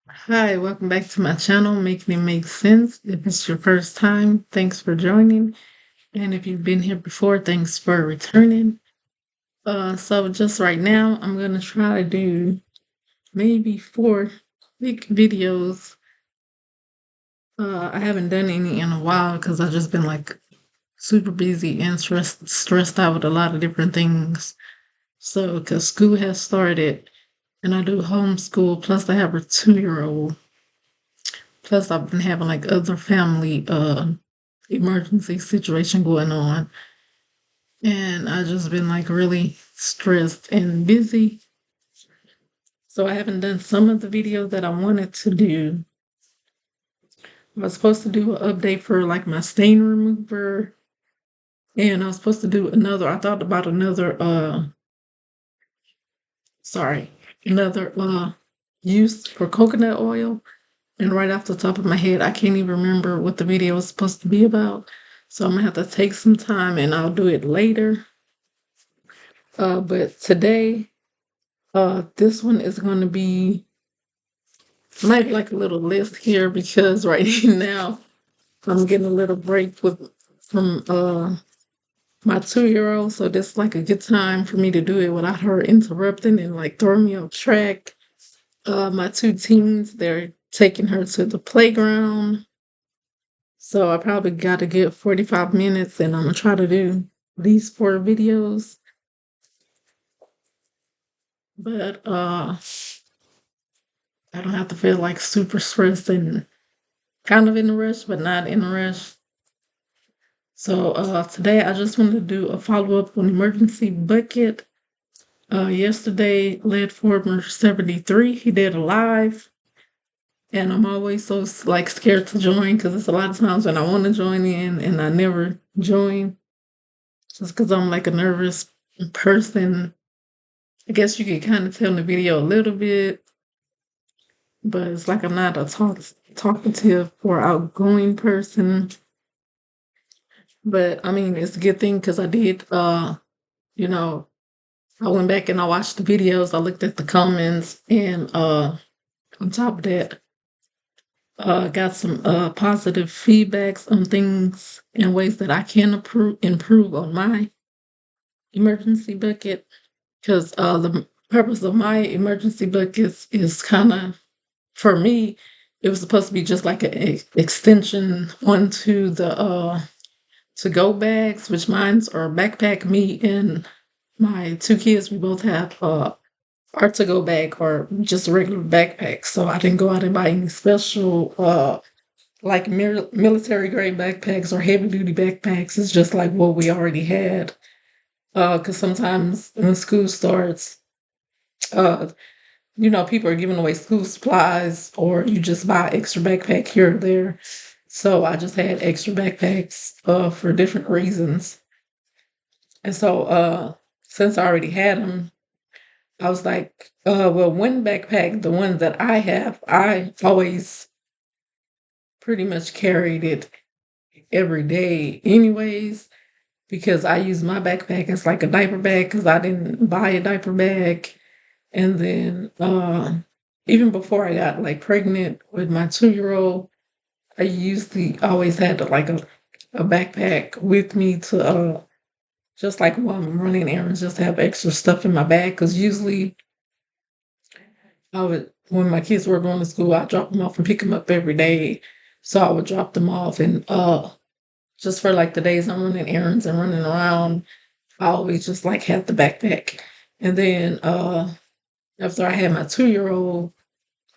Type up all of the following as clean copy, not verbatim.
Hi, welcome back to my channel, Making It Make Sense. If it's your first time, thanks for joining. And if you've been here before, thanks for returning. So just right now, I'm gonna try to do maybe 4 week videos. I haven't done any in a while because I've just been like super busy and stressed out with a lot of different things. So, because school has started and I do homeschool, plus I have a 2-year-old. Plus, I've been having like other family emergency situation going on, and I just been like really stressed and busy. So I haven't done some of the videos that I wanted to do. I was supposed to do an update for like my stain remover, and I was supposed to do another. I thought about another. Sorry, another use for coconut oil. And right off the top of my head, I can't even remember what the video was supposed to be about. So I'm gonna have to take some time and I'll do it later. But today, this one is gonna be might like a little list here because right now I'm getting a little break from my 2-year-old. So this is like a good time for me to do it without her interrupting and like throwing me off track. My 2 teens, they're taking her to the playground. So I probably got to get 45 minutes and I'm gonna try to do these 4 videos. But I don't have to feel like super stressed and kind of in a rush, but not in a rush. So today I just wanted to do a follow-up on emergency bucket. Yesterday, Led Former 73, he did a live. And I'm always so like scared to join because it's a lot of times when I want to join in and I never join just because I'm like a nervous person. I guess you could kind of tell in the video a little bit, but it's like I'm not a talkative or outgoing person. But I mean, it's a good thing because I did, you know, I went back and I watched the videos. I looked at the comments, and on top of that, got some positive feedbacks on things and ways that I can improve on my emergency bucket. Because the purpose of my emergency buckets is kind of, for me, it was supposed to be just like an extension onto the to go bags, which mine's are backpack. Me and my 2 kids, we both have our to go bag or just a regular backpack. So I didn't go out and buy any special like military grade backpacks or heavy duty backpacks. It's just like what we already had. Because sometimes when school starts, uh, people are giving away school supplies, or you just buy extra backpack here or there. So I just had extra backpacks for different reasons. And so since I already had them, I was like, well, one backpack, the one that I have, I always pretty much carried it every day anyways, because I use my backpack as like a diaper bag because I didn't buy a diaper bag. And then even before I got like pregnant with my 2-year-old, I usually always had like a backpack with me to just like while I'm running errands, just have extra stuff in my bag. Because usually I would, when my kids were going to school, I drop them off and pick them up every day. So I would drop them off, and just for like the days I'm running errands and running around, I always just like have the backpack. And then after I had my 2-year-old,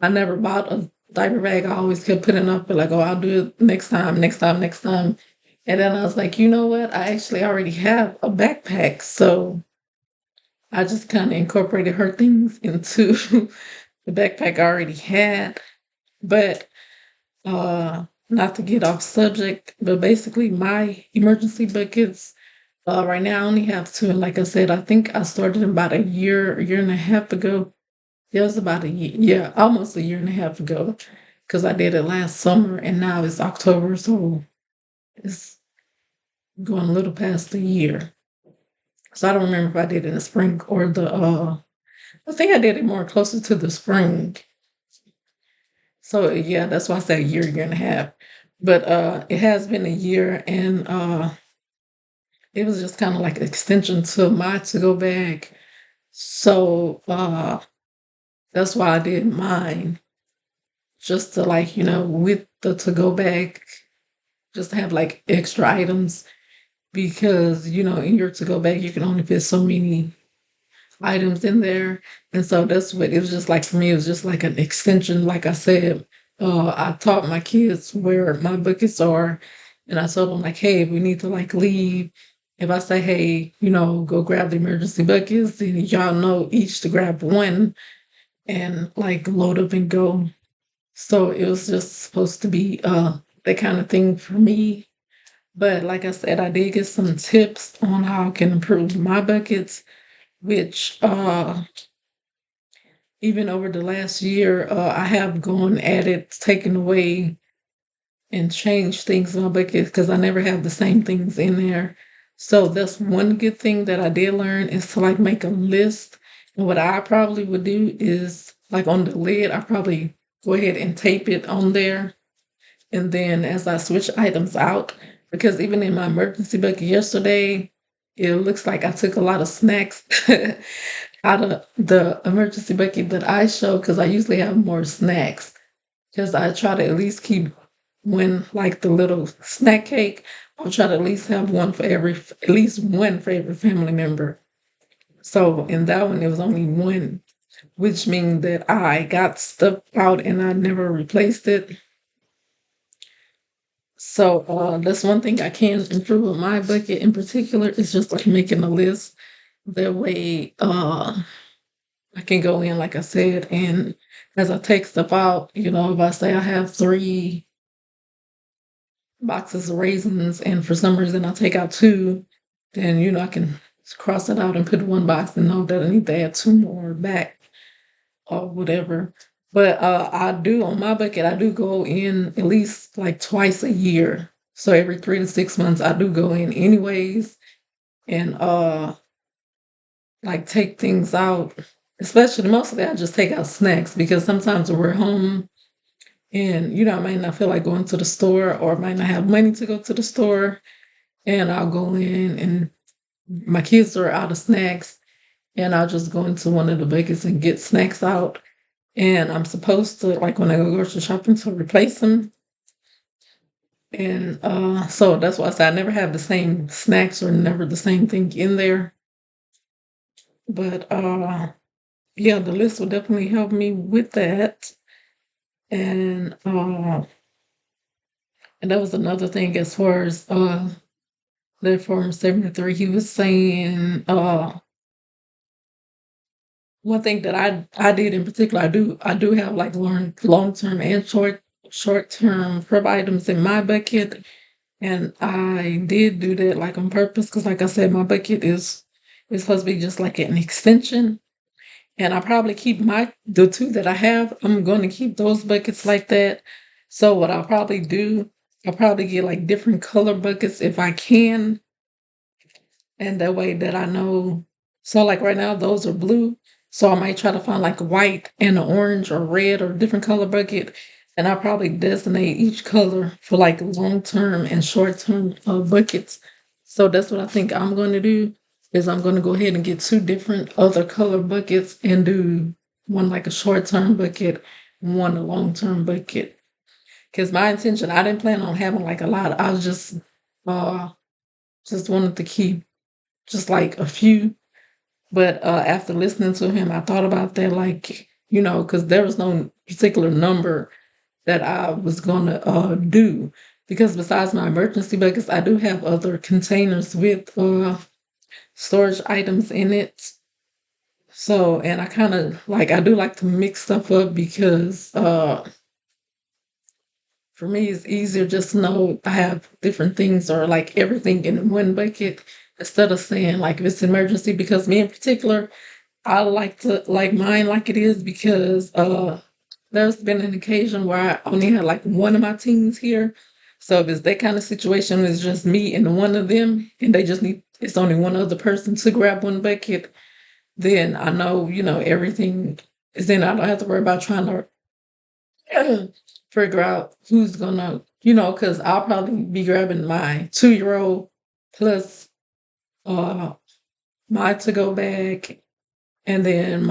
I never bought a diaper bag. I always kept putting up, but like, oh, I'll do it next time, next time, next time. And then I was like, you know what? I actually already have a backpack. So I just kind of incorporated her things into the backpack I already had. But not to get off subject, but basically my emergency buckets, right now I only have 2. And like I said, I think I started about a year and a half ago. It was about a year, yeah, almost a year and a half ago, because I did it last summer and now it's October, so it's going a little past a year. So I don't remember if I did it in the spring or I think I did it more closer to the spring. So yeah, that's why I say a year, year and a half. But it has been a year, and it was just kind of like an extension to my to go bag. So that's why I did mine, just to like, with the to go bag, just to have like extra items because, in your to go bag you can only fit so many items in there. And so that's what it was just like for me. It was just like an extension. Like I said, I taught my kids where my buckets are, and I told them like, hey, if we need to like leave, if I say, hey, go grab the emergency buckets, then y'all know each to grab one and like load up and go. So it was just supposed to be that kind of thing for me. But like I said, I did get some tips on how I can improve my buckets, which even over the last year, I have gone at it, taken away and changed things in my bucket because I never have the same things in there. So that's one good thing that I did learn is to like make a list. And what I probably would do is like on the lid, I probably go ahead and tape it on there. And then as I switch items out, because even in my emergency bucket yesterday, it looks like I took a lot of snacks out of the emergency bucket that I show because I usually have more snacks. Because I try to at least keep one, like the little snack cake, I'll try to at least have one for at least one for every family member. So in that one, it was only one, which means that I got stuff out and I never replaced it. So that's one thing I can improve with my bucket in particular is just like making a list. That way, I can go in, like I said, and as I take stuff out, if I say I have 3 boxes of raisins and for some reason I take out two, then, I can cross it out and put one box and know that I need to add two more back or whatever. But I do on my bucket, I do go in at least like twice a year. So every 3 to 6 months, I do go in anyways and like take things out. Especially mostly I just take out snacks because sometimes when we're home and I might not feel like going to the store or might not have money to go to the store and I'll go in and my kids are out of snacks and I'll just go into one of the buckets and get snacks out. And I'm supposed to like when I go grocery shopping to replace them. And so that's why I say I never have the same snacks or never the same thing in there. But yeah, the list will definitely help me with that. And and that was another thing as far as that form 73, he was saying one thing that I did in particular, I do have like long term and short term prep items in my bucket. And I did do that like on purpose because like I said, my bucket is supposed to be just like an extension. And I probably keep the two that I have, I'm going to keep those buckets like that. So what I'll probably do, I'll probably get like different color buckets if I can. And that way that I know. So like right now, those are blue. So I might try to find like white and an orange or red or different color bucket. And I'll probably designate each color for like long term and short term buckets. So that's what I think I'm going to do is I'm going to go ahead and get two different other color buckets and do one like a short term bucket, one a long term bucket. Because my intention, I didn't plan on having like a lot. I was just wanted to keep just like a few. But after listening to him, I thought about that, like, because there was no particular number that I was going to do. Because besides my emergency buckets, I do have other containers with storage items in it. So, and I kind of like, I do like to mix stuff up because for me, it's easier just to know I have different things or like everything in one bucket instead of saying like if it's emergency. Because me in particular, I like to like mine like it is because there's been an occasion where I only had like one of my teens here. So if it's that kind of situation, it's just me and one of them, and they just need it's only one other person to grab one bucket, then I know, everything is in. I don't have to worry about trying to figure out who's gonna, because I'll probably be grabbing my 2 year old plus uh my to go bag. And then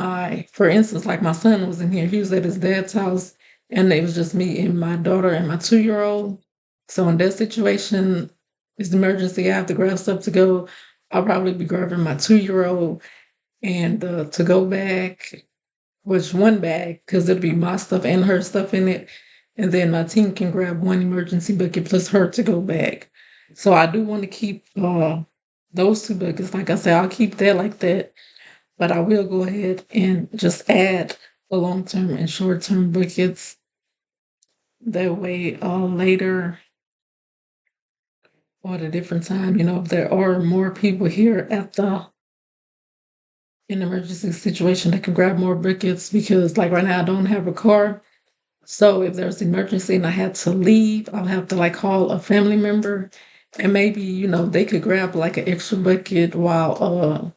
for instance, like my son was in here, he was at his dad's house, and it was just me and my daughter and my 2 year old. So in that situation, it's an emergency. I have to grab stuff to go. I'll probably be grabbing my 2 year old and to go bag, which one bag, because it'll be my stuff and her stuff in it. And then my team can grab one emergency bucket plus her to go bag. So I do want to keep those two buckets. Like I said, I'll keep that like that, but I will go ahead and just add the long term and short term buckets. That way, later or at a different time, if there are more people here at the in emergency situation, they can grab more buckets because, like right now, I don't have a car. So if there's an emergency and I had to leave, I'll have to like call a family member, and maybe they could grab like an extra bucket while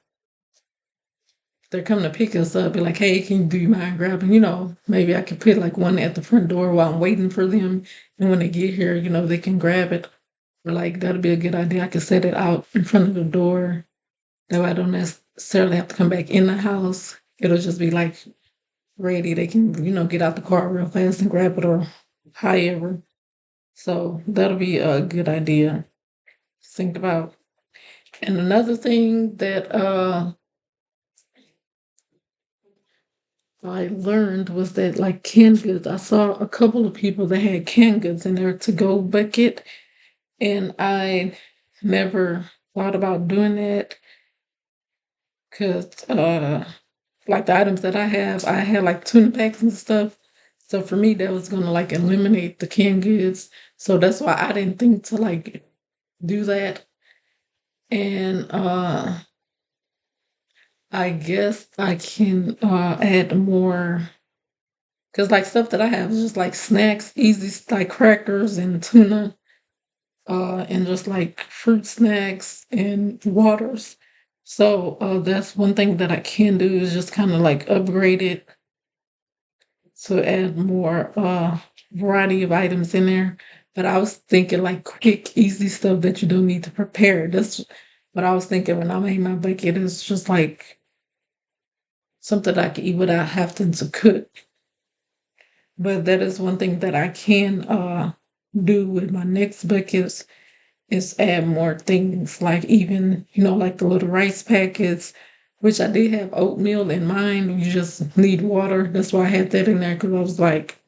they're coming to pick us up, be like, hey, do you mind grabbing, maybe I could put like one at the front door while I'm waiting for them. And when they get here, they can grab it. Or like, that'll be a good idea. I could set it out in front of the door. That way I don't necessarily have to come back in the house. It'll just be like ready. They can, get out the car real fast and grab it or however. So that'll be a good idea to think about. And another thing that I learned was that like canned goods, I saw a couple of people that had canned goods in their to go bucket, and I never thought about doing that because like the items that I had like tuna packs and stuff. So for me, that was gonna like eliminate the canned goods. So that's why I didn't think to like do that. And I guess I can add more. Cause like stuff that I have is just like snacks, easy like crackers and tuna, and just like fruit snacks and waters. So that's one thing that I can do is just kind of like upgrade it to add more variety of items in there. But I was thinking like quick, easy stuff that you don't need to prepare. That's what I was thinking when I made my bucket. It's just like something I can eat without having to cook. But that is one thing that I can do with my next buckets is add more things like even, like the little rice packets, which I did have oatmeal in mind. You just need water. That's why I had that in there because I was like,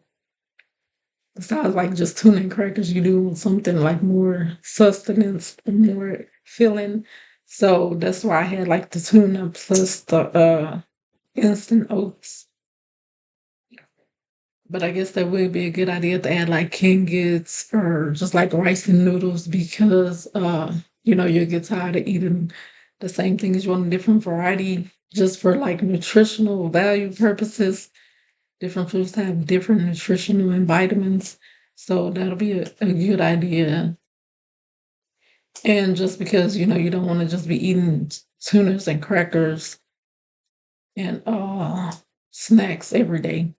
besides like just tuna and crackers, you do something like more sustenance, more filling. So that's why I had like the tuna plus the instant oats. But I guess that would be a good idea to add like canned goods or just like rice and noodles because you'll get tired of eating the same things. You want a different variety just for like nutritional value purposes. Different foods have different nutritional and vitamins. So that'll be a good idea. And just because you don't want to just be eating tunas and crackers and snacks every day.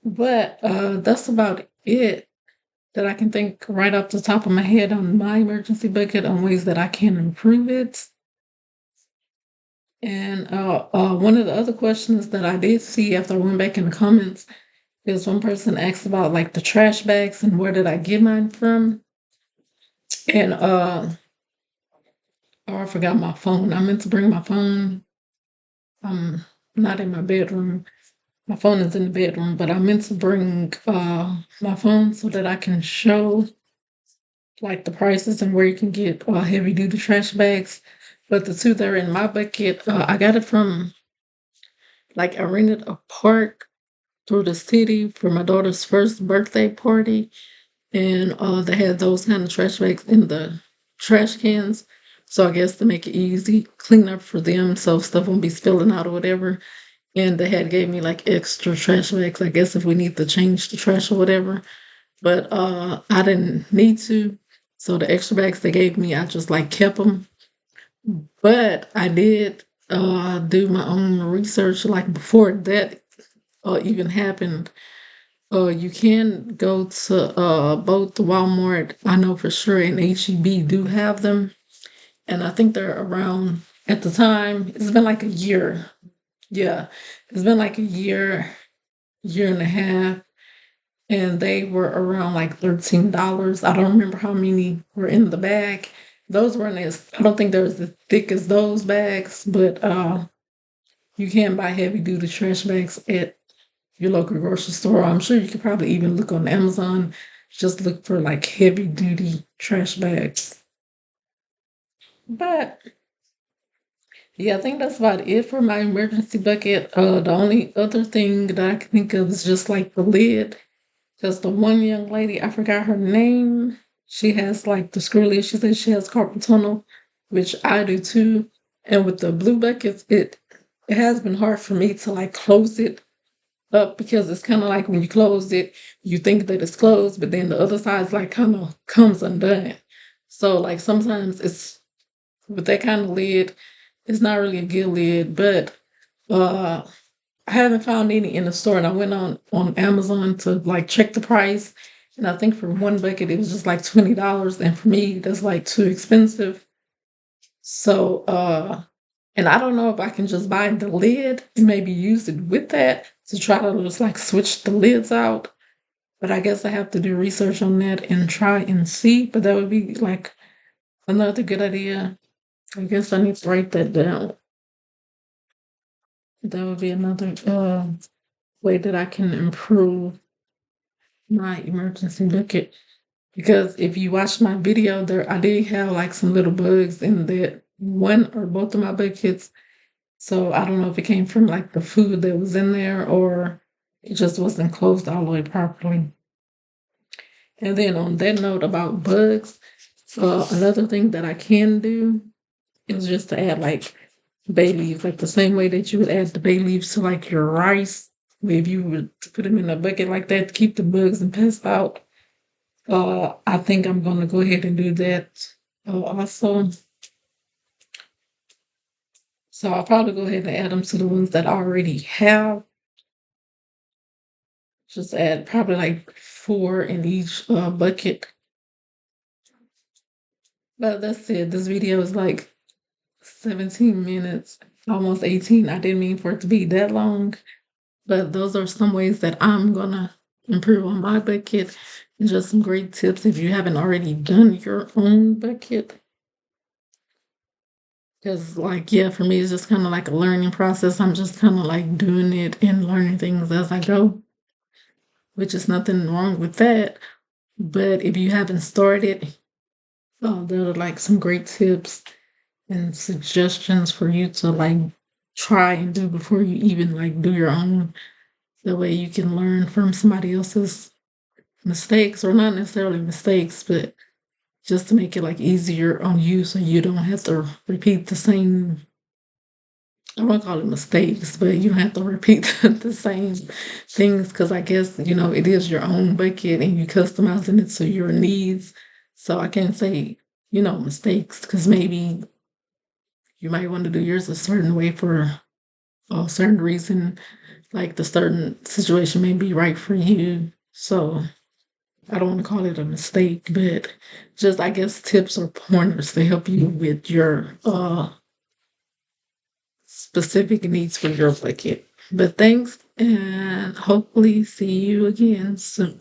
But that's about it that I can think right off the top of my head on my emergency bucket on ways that I can improve it. And one of the other questions that I did see after I went back in the comments is one person asked about like the trash bags and where did I get mine from? And oh, I forgot my phone. I meant to bring my phone. I'm not in my bedroom. My phone is in the bedroom, but I meant to bring my phone so that I can show like the prices and where you can get heavy duty trash bags. But the two that are in my bucket, I got it from like I rented a park through the city for my daughter's first birthday party, and they had those kind of trash bags in the trash cans. So I guess to make it easy, clean up for them so stuff won't be spilling out or whatever. And they had gave me like extra trash bags, I guess if we need to change the trash or whatever. But I didn't need to. So the extra bags they gave me, I just like kept them. But I did do my own research like before that even happened. You can go to both the Walmart, I know for sure, and HEB do have them. And I think they're around at the time, it's been like a year. Yeah, it's been like a year and a half, and they were around like $13. I don't remember how many were in the bag. Those weren't as, I don't think they're as thick as those bags, but you can buy heavy duty trash bags at your local grocery store. I'm sure you could probably even look on Amazon, just look for like heavy duty trash bags. But yeah, I think that's about it for my emergency bucket. The only other thing that I can think of is just like the lid. Because the one young lady, I forgot her name, she has like the screw lid. She says she has carpal tunnel, which I do too. And with the blue buckets, it has been hard for me to like close it up because it's kind of like when you close it, you think that it's closed, but then the other side's like kind of comes undone. So like sometimes it's with that kind of lid, it's not really a good lid, but uh I haven't found any in the store, and I went on Amazon to like check the price, and I think for one bucket it was just like $20, and for me that's like too expensive. So and I don't know if I can just buy the lid and maybe use it with that to try to just like switch the lids out. But I guess I have to do research on that and try and see. But that would be like another good idea. I guess I need to write that down. That would be another way that I can improve my emergency bucket. Because if you watch my video, there I did have like some little bugs in that one or both of my buckets. So I don't know if it came from like the food that was in there or it just wasn't closed all the way properly. And then on that note about bugs, another thing that I can do is just to add like bay leaves, like the same way that you would add the bay leaves to like your rice. If you would put them in a bucket like that to keep the bugs and pests out. I think I'm gonna go ahead and do that also. So I'll probably go ahead and add them to the ones that I already have. Just add probably like 4 in each bucket. But that's it. This video is like 17 minutes, almost 18. I didn't mean for it to be that long, but those are some ways that I'm gonna improve on my bucket. And just some great tips if you haven't already done your own bucket. Because, like, yeah, for me, it's just kind of like a learning process. I'm just kind of like doing it and learning things as I go, which is nothing wrong with that. But if you haven't started, there are like some great tips and suggestions for you to like try and do before you even like do your own. That way you can learn from somebody else's mistakes, or not necessarily mistakes, but just to make it like easier on you so you don't have to repeat the same, I won't call it mistakes, but you don't have to repeat the same things because I guess, it is your own bucket and you customizing it to your needs. So I can't say, mistakes because maybe you might want to do yours a certain way for a certain reason. Like the certain situation may be right for you. So I don't want to call it a mistake, but just I guess tips or pointers to help you with your specific needs for your bucket. But thanks, and hopefully see you again soon.